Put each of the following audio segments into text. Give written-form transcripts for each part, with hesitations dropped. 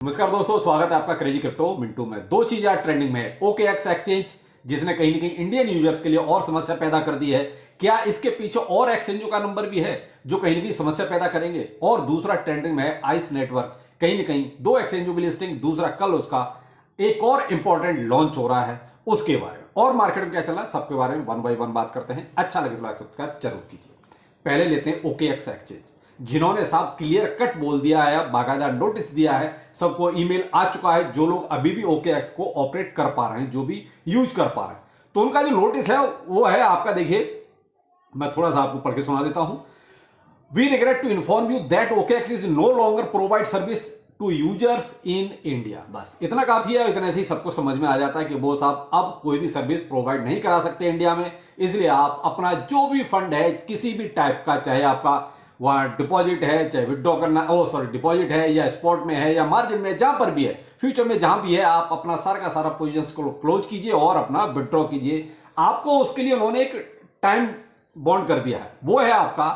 नमस्कार दोस्तों, स्वागत है आपका क्रेजी क्रिप्टो मिंटू में। दो चीज आज ट्रेंडिंग में है। OKX एक्सचेंज जिसने कहीं ना कहीं इंडियन यूजर्स के लिए और समस्या पैदा कर दी है। क्या इसके पीछे और एक्सचेंजों का नंबर भी है जो कहीं ना कहीं समस्या पैदा करेंगे? और दूसरा ट्रेंडिंग में है आइस नेटवर्क। कहीं ना कहीं दो एक्सचेंजों की लिस्टिंग, दूसरा कल उसका एक और इंपॉर्टेंट लॉन्च हो रहा है, उसके बारे में और मार्केट में क्या चल रहा है सबके बारे में वन बाय वन बात करते हैं। अच्छा लगे तो लाइक सब्सक्राइब जरूर कीजिए। पहले लेते हैं OKX एक्सचेंज, जिन्होंने साहब क्लियर कट बोल दिया है, बाकायदा नोटिस दिया है, सबको ईमेल आ चुका है जो लोग अभी भी OKX को ऑपरेट कर पा रहे हैं, जो भी यूज कर पा रहे हैं। तो उनका जो नोटिस है वो है आपका, देखिए मैं थोड़ा सा आपको पढ़ के सुना देता हूं। We regret to inform you that OKX is no longer provide service to users in India. बस इतना काफी है, इतने से ही सबको समझ में आ जाता है कि वो साहब अब कोई भी सर्विस प्रोवाइड नहीं करा सकते इंडिया में। इसलिए आप अपना जो भी फंड है किसी भी टाइप का, चाहे आपका वहाँ डिपॉजिट है, चाहे विड्रॉ करना, डिपॉजिट है या स्पॉट में है या मार्जिन में, जहां पर भी है, फ्यूचर में जहां भी है, आप अपना सारा का सारा पोजीशंस को क्लोज कीजिए और अपना विड्रॉ कीजिए। आपको उसके लिए उन्होंने एक टाइम बॉन्ड कर दिया है, वो है आपका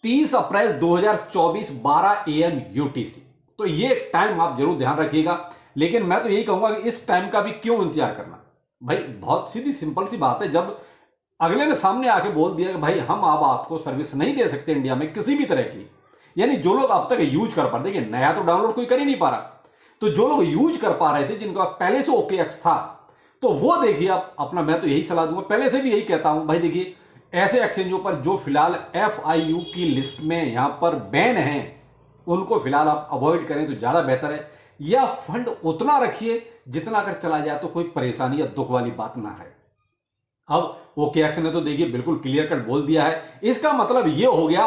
30 अप्रैल 2024 12 AM UTC। तो ये टाइम आप जरूर ध्यान रखिएगा। लेकिन मैं तो यही कहूंगा कि इस टाइम का भी क्यों इंतजार करना भाई, बहुत सीधी सिंपल सी बात है। जब अगले ने सामने आके बोल दिया कि भाई हम अब आपको सर्विस नहीं दे सकते इंडिया में किसी भी तरह की, यानी जो लोग अब तक यूज कर पा रहे, देखिए नया तो डाउनलोड कोई कर ही नहीं पा रहा, तो जो लोग यूज कर पा रहे थे, जिनका पहले से OKX था, तो वो देखिए आप अपना, मैं तो यही सलाह दूंगा, पहले से भी यही कहता हूं भाई, देखिए ऐसे एक्सचेंजों पर जो फिलहाल FIU की लिस्ट में यहां पर बैन है, उनको फिलहाल आप अवॉइड करें तो ज्यादा बेहतर है। या फंड उतना रखिए जितना अगर चला जाए तो कोई परेशानी या दुख वाली बात ना रहे। अब OKX ने तो देखिए बिल्कुल क्लियर कट बोल दिया है। इसका मतलब यह हो गया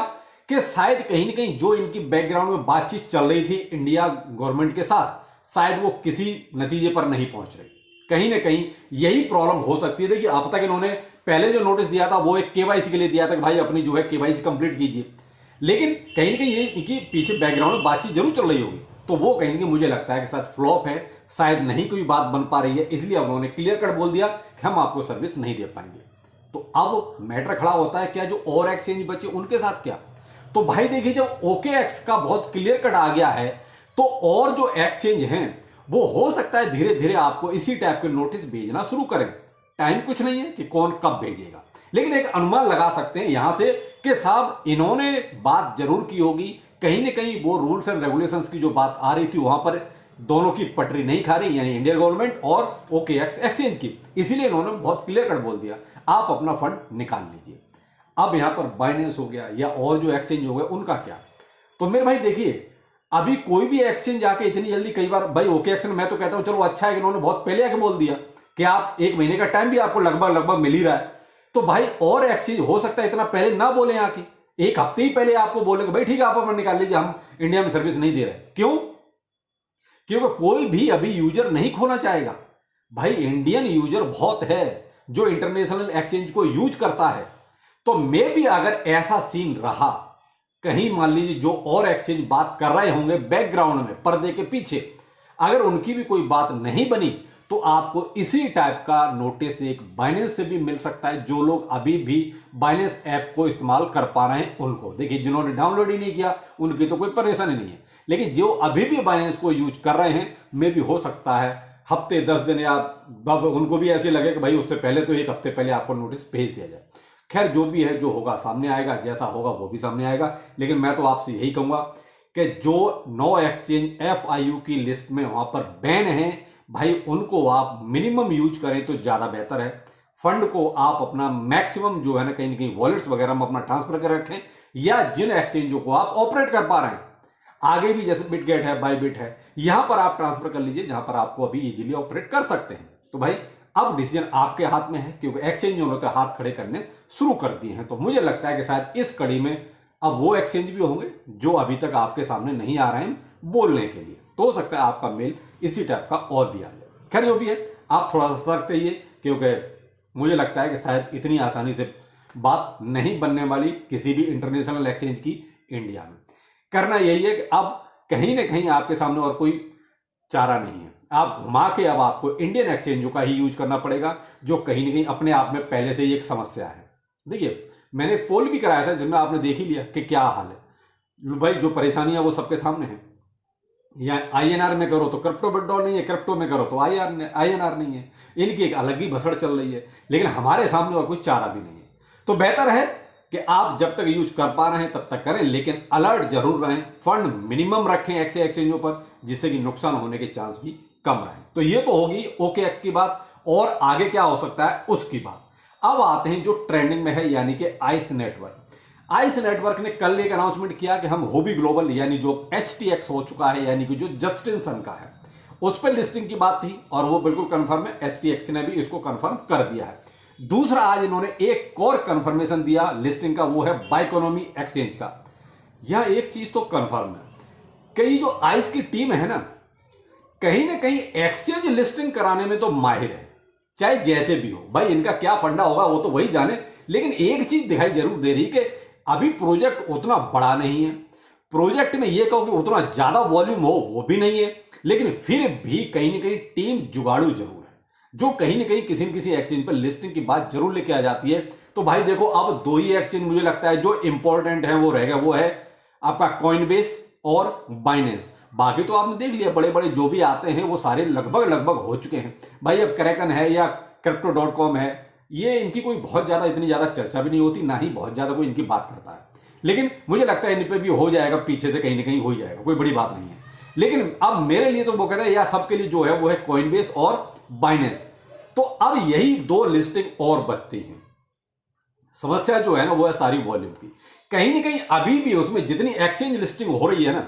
कि शायद कहीं ना कहीं जो इनकी बैकग्राउंड में बातचीत चल रही थी इंडिया गवर्नमेंट के साथ, शायद वो किसी नतीजे पर नहीं पहुंच रही। कहीं ना कहीं यही प्रॉब्लम हो सकती है। देखिए अब तक इन्होंने पहले जो नोटिस दिया था वो एक KYC के लिए दिया था कि भाई अपनी जो है KYC कंप्लीट कीजिए, लेकिन कहीं ना कहीं ये इनकी पीछे बैकग्राउंड में बातचीत जरूर चल रही होगी। तो वो कहीं ना कहीं मुझे लगता है कि शायद फ्लॉप है, शायद नहीं कोई बात बन पा रही है, इसलिए उन्होंने क्लियर कट बोल दिया कि हम आपको सर्विस नहीं दे पाएंगे। तो अब मैटर खड़ा होता है क्या जो और एक्सचेंज बचे उनके साथ क्या? तो भाई देखिए जब OKX का बहुत क्लियर कट आ गया है, तो और जो एक्सचेंज हैं वो हो सकता है धीरे धीरे आपको इसी टाइप के नोटिस भेजना शुरू करें। टाइम कुछ नहीं है कि कौन कब भेजेगा, लेकिन एक अनुमान लगा सकते हैं यहां से कि साहब इन्होंने बात जरूर की होगी। कहीं ना कहीं वो रूल्स एंड रेगुलेशंस की जो बात आ रही थी वहां पर दोनों की पटरी नहीं खा रही, यानी इंडियन गवर्नमेंट और OKX एक्सचेंज की, इसीलिए इन्होंने बहुत क्लियर कट बोल दिया आप अपना फंड निकाल लीजिए। अब यहां पर बाइनेंस हो गया या और जो एक्सचेंज हो गए उनका क्या? तो मेरे भाई देखिए अभी कोई भी एक्सचेंज आके इतनी जल्दी, कई बार भाई OKX ने, मैं तो कहता हूं चलो अच्छा है कि इन्होंने बहुत पहले आके बोल दिया कि आप 1 महीने का टाइम भी आपको लगभग लगभग मिल ही रहा है। तो भाई और एक्सचेंज हो सकता है इतना पहले ना बोले, आके 1 हफ्ते ही पहले आपको बोलेंगे भाई ठीक है आप अपना निकाल लीजिए, हम इंडिया में सर्विस नहीं दे रहे। क्यों? क्योंकि कोई भी अभी यूजर नहीं खोना चाहेगा भाई। इंडियन यूजर बहुत है जो इंटरनेशनल एक्सचेंज को यूज करता है। तो मे भी अगर ऐसा सीन रहा, कहीं मान लीजिए जो और एक्सचेंज बात कर रहे होंगे बैकग्राउंड में पर्दे के पीछे, अगर उनकी भी कोई बात नहीं बनी तो आपको इसी टाइप का नोटिस एक बाइनेंस से भी मिल सकता है। जो लोग अभी भी बाइनेंस ऐप को इस्तेमाल कर पा रहे हैं उनको, देखिए जिन्होंने डाउनलोड ही नहीं किया उनकी तो कोई परेशानी नहीं है, लेकिन जो अभी भी बाइनेंस को यूज कर रहे हैं, मे भी हो सकता है हफ्ते 10 दिन या उनको भी ऐसे लगे कि भाई उससे पहले तो 1 हफ्ते पहले आपको नोटिस भेज दिया जाए। खैर जो भी है, जो होगा सामने आएगा, जैसा होगा वो भी सामने आएगा। लेकिन मैं तो आपसे यही कहूंगा कि जो 9 एक्सचेंज FIU की लिस्ट में वहां पर बैन है भाई, उनको आप मिनिमम यूज करें तो ज्यादा बेहतर है। फंड को आप अपना मैक्सिमम जो है ना कहीं वॉलेट्स वगैरह में अपना ट्रांसफर कर रखें, या जिन एक्सचेंजों को आप ऑपरेट कर पा रहे हैं आगे भी, जैसे बिटगेट है, बाइबिट है, यहां पर आप ट्रांसफर कर लीजिए जहां पर आपको अभी इजीली ऑपरेट कर सकते हैं। तो भाई अब डिसीजन आपके हाथ में है, क्योंकि एक्सचेंज उन्होंने हाथ खड़े करने शुरू कर दिए हैं। तो मुझे लगता है कि शायद इस कड़ी में अब वो एक्सचेंज भी होंगे जो अभी तक आपके सामने नहीं आ रहे हैं बोलने के लिए। तो हो सकता है आपका मेल इसी टाइप का और भी आ जाए। खैर जो भी है, आप थोड़ा सा सतर्क रहिए, क्योंकि मुझे लगता है कि शायद इतनी आसानी से बात नहीं बनने वाली किसी भी इंटरनेशनल एक्सचेंज की इंडिया में। करना यही है कि अब कहीं ना कहीं आपके सामने और कोई चारा नहीं है, आप घुमा के अब आपको इंडियन एक्सचेंजों का ही यूज करना पड़ेगा, जो कहीं ना कहीं अपने आप में पहले से ही एक समस्या है। देखिए मैंने पोल भी कराया था जिसमें आपने देख ही लिया कि क्या हाल है भाई, जो परेशानियां वो सबके सामने है। या आईएनआर में करो तो क्रिप्टो विड्रॉल नहीं है, क्रिप्टो में करो तो आईएनआर नहीं है। इनकी एक अलग ही भसड़ चल रही है, लेकिन हमारे सामने और कोई चारा भी नहीं है। तो बेहतर है कि आप जब तक यूज कर पा रहे हैं तब तक करें, लेकिन अलर्ट जरूर रहें, फंड मिनिमम रखें एक्सचेंजों पर, जिससे कि नुकसान होने के चांस भी कम रहें। तो ये तो होगी OKX की बात, और आगे क्या हो सकता है उसकी बात। अब आते हैं जो ट्रेंडिंग में है, यानी कि आइस नेटवर्क। आइस नेटवर्क ने कल एक अनाउंसमेंट किया कि हम होबी ग्लोबल, यानी जो HTX हो चुका है, यानी कि जो जस्टिन सन का है, उस पर लिस्टिंग की बात थी और वो बिल्कुल कंफर्म है। HTX ने भी इसको कंफर्म कर दिया है। दूसरा, आज इन्होंने एक और कंफर्मेशन दिया लिस्टिंग का, वो है बाइकोनॉमी एक्सचेंज का। यह एक चीज तो कंफर्म है कि ये जो आइस की टीम है ना कहीं एक्सचेंज लिस्टिंग कराने में तो माहिर है, चाहे जैसे भी हो। भाई इनका क्या फंडा होगा वो तो वही जाने, लेकिन एक चीज दिखाई जरूर दे रही कि अभी प्रोजेक्ट उतना बड़ा नहीं है। प्रोजेक्ट में ये कहो कि उतना ज्यादा वॉल्यूम हो वो भी नहीं है, लेकिन फिर भी कहीं ना कहीं टीम जुगाड़ू जरूर है, जो कहीं ना कहीं किसी न किसी एक्सचेंज पर लिस्टिंग की बात जरूर लेके आ जाती है। तो भाई देखो, अब दो ही एक्सचेंज मुझे लगता है जो इंपॉर्टेंट है वो रहेगा, वो है आपका कॉइनबेस और बाइनेंस। बाकी तो आपने देख लिया, बड़े बड़े जो भी आते हैं वो सारे लगभग हो चुके हैं। भाई अब क्रैकन है या crypto.com है, ये इनकी कोई बहुत ज्यादा इतनी ज्यादा चर्चा भी नहीं होती, ना ही बहुत ज्यादा कोई इनकी बात करता है, लेकिन मुझे लगता है इन पे भी हो जाएगा, पीछे से कहीं ना कहीं हो जाएगा, कोई बड़ी बात नहीं है। लेकिन अब मेरे लिए तो वो कहता है या सबके लिए जो है वो है कॉइनबेस और बाइनेंस। तो अब यही दो लिस्टिंग और बचती हैं। समस्या जो है ना वो है सारी वॉल्यूम की। कहीं ना कहीं अभी भी उसमें जितनी एक्सचेंज लिस्टिंग हो रही है ना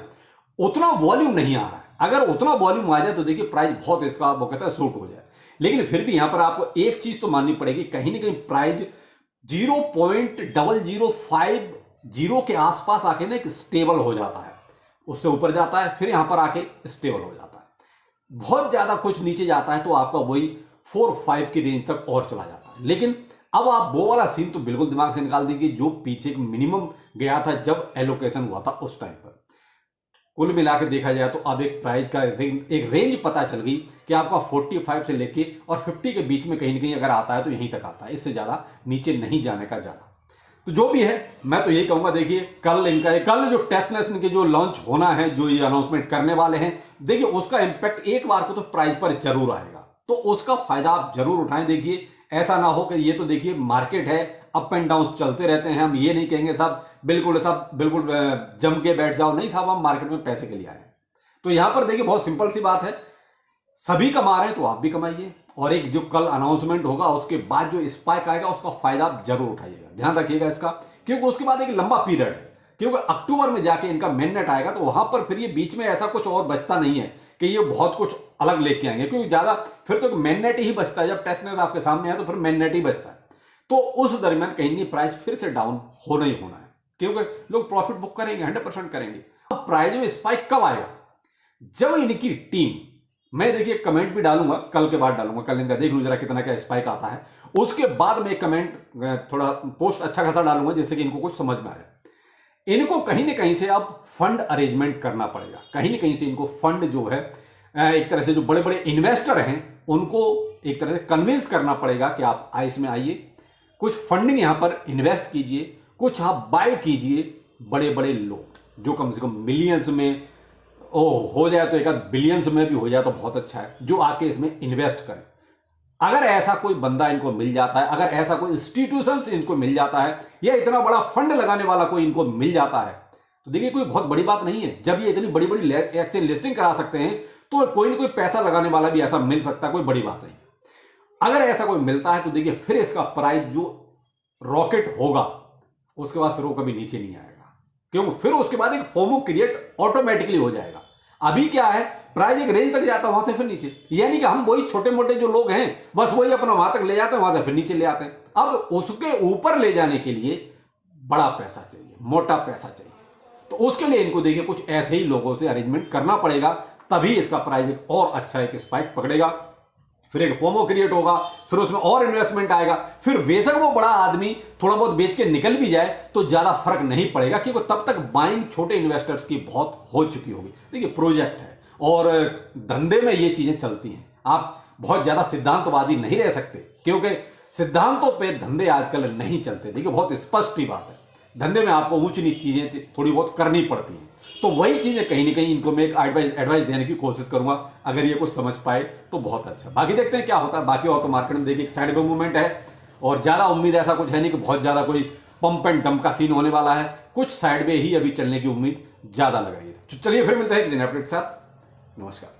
उतना वॉल्यूम नहीं आ रहा है। अगर उतना वॉल्यूम आ जाए तो देखिए प्राइस बहुत इसका वो कहता है सूट हो जाए, लेकिन फिर भी यहां पर आपको एक चीज तो माननी पड़ेगी, कहीं ना कहीं प्राइस 0.0050 के आसपास आके ना एक स्टेबल हो जाता है, उससे ऊपर जाता है फिर यहां पर आके स्टेबल हो जाता है। बहुत ज्यादा कुछ नीचे जाता है तो आपका वही 4-5 की रेंज तक और चला जाता है। लेकिन अब आप वो वाला सीन तो बिल्कुल दिमाग से निकाल दीजिए जो पीछे मिनिमम गया था जब एलोकेशन हुआ था उस टाइम पर। कुल मिला के देखा जाए तो अब एक प्राइस का एक रेंज पता चल गई कि आपका 45 से लेके और 50 के बीच में कहीं ना कहीं अगर आता है तो यहीं तक आता है, इससे ज़्यादा नीचे नहीं जाने का ज़्यादा। तो जो भी है मैं तो यही कहूँगा, देखिए कल जो टेस्टनेस इनके जो लॉन्च होना है, जो ये अनाउंसमेंट करने वाले हैं, देखिए उसका इंपैक्ट एक बार को तो प्राइस पर जरूर आएगा, तो उसका फायदा आप जरूर उठाएं। देखिए ऐसा ना हो कि ये तो देखिए मार्केट है, अप एंड डाउन चलते रहते हैं। हम ये नहीं कहेंगे सब बिल्कुल जम के बैठ जाओ, नहीं साहब, हम मार्केट में पैसे के लिए आए हैं। तो यहां पर देखिए बहुत सिंपल सी बात है, सभी कमा रहे हैं तो आप भी कमाइए, और एक जो कल अनाउंसमेंट होगा उसके बाद जो स्पाइक आएगा उसका फायदा आप जरूर उठाइएगा, ध्यान रखिएगा इसका, क्योंकि उसके बाद एक लंबा पीरियड है, क्योंकि अक्टूबर में जाके इनका मेन नेट आएगा, तो वहां पर फिर ये बीच में ऐसा कुछ और बचता नहीं है कि ये बहुत कुछ अलग लेके आएंगे, क्योंकि ज्यादा फिर तो मेन नेट ही बचता है। जब टेस्ट नेट आपके सामने है तो फिर मेन नेट ही बचता है, तो उस दरमियान कहीं नहीं प्राइस फिर से डाउन होना ही होना है, क्योंकि लोग प्रॉफिट बुक करेंगे, 100% करेंगे। अब प्राइस में स्पाइक कब आएगा? जब इनकी टीम, मैं देखिए कमेंट भी डालूंगा, कल के बाद डालूंगा, कल इनका देख लूं जरा कितना क्या स्पाइक आता है, उसके बाद में कमेंट थोड़ा पोस्ट अच्छा खासा डालूंगा जिससे कि इनको कुछ समझ में आए। इनको कहीं ना कहीं से अब फंड अरेंजमेंट करना पड़ेगा, कहीं ना कहीं से इनको फंड जो है एक तरह से जो बड़े बड़े इन्वेस्टर हैं उनको एक तरह से कन्विंस करना पड़ेगा कि आप आइस में आइए, कुछ फंडिंग यहां पर इन्वेस्ट कीजिए, कुछ आप बाय कीजिए। बड़े बड़े लोग जो कम से कम मिलियंस में हो जाए तो एक आध बिलियंस में भी हो जाए तो बहुत अच्छा है, जो आके इसमें इन्वेस्ट करें। अगर ऐसा कोई बंदा इनको मिल जाता है, अगर ऐसा कोई इंस्टीट्यूशन इनको मिल जाता है, या इतना बड़ा फंड लगाने वाला कोई इनको मिल जाता है, तो देखिए कोई बहुत बड़ी बात नहीं है। जब ये इतनी बड़ी बड़ी एक्सचेंज लिस्टिंग करा सकते हैं तो कोई ना कोई पैसा लगाने वाला भी ऐसा मिल सकता है, कोई बड़ी बात नहीं। अगर ऐसा कोई मिलता है तो देखिए फिर इसका प्राइस जो रॉकेट होगा उसके बाद फिर वो कभी नीचे नहीं आएगा, क्योंकि फिर उसके बाद एक फोमो क्रिएट ऑटोमेटिकली हो जाएगा। अभी क्या है, प्राइस एक रेंज तक जाता है, वहां से फिर नीचे, यानी कि हम वही छोटे मोटे जो लोग हैं बस वही अपना वहां तक ले जाते हैं, वहां से फिर नीचे ले आते हैं। अब उसके ऊपर ले जाने के लिए बड़ा पैसा चाहिए, मोटा पैसा चाहिए, तो उसके लिए इनको देखिए कुछ ऐसे ही लोगों से अरेंजमेंट करना पड़ेगा, तभी इसका प्राइस एक और अच्छा एक स्पाइक पकड़ेगा। फिर एक फोमो क्रिएट होगा, फिर उसमें और इन्वेस्टमेंट आएगा, फिर बेशक वो बड़ा आदमी थोड़ा बहुत बेच के निकल भी जाए तो ज्यादा फर्क नहीं पड़ेगा, क्योंकि तब तक बाइंग छोटे इन्वेस्टर्स की बहुत हो चुकी होगी। देखिए प्रोजेक्ट है और धंधे में ये चीजें चलती हैं, आप बहुत ज्यादा सिद्धांतवादी नहीं रह सकते, क्योंकि सिद्धांतों पे धंधे आजकल नहीं चलते। देखिए बहुत स्पष्ट ही बात है, धंधे में आपको ऊंच नीच चीजें थोड़ी बहुत करनी पड़ती हैं, तो वही चीज़ें कहीं ना कहीं इनको मैं एक एडवाइस देने की कोशिश करूंगा, अगर ये कुछ समझ पाए तो बहुत अच्छा। बाकी देखते हैं क्या होता है। बाकी और तो मार्केट में देखिए एक साइड में मूवमेंट है और ज़्यादा उम्मीद ऐसा कुछ है नहीं कि बहुत ज़्यादा कोई पंप एंड डंप का सीन होने वाला है, कुछ साइड में ही अभी चलने की उम्मीद ज़्यादा लग रही है। चलिए फिर मिलते हैं किसी नए अपडेट के साथ। नमस्कार।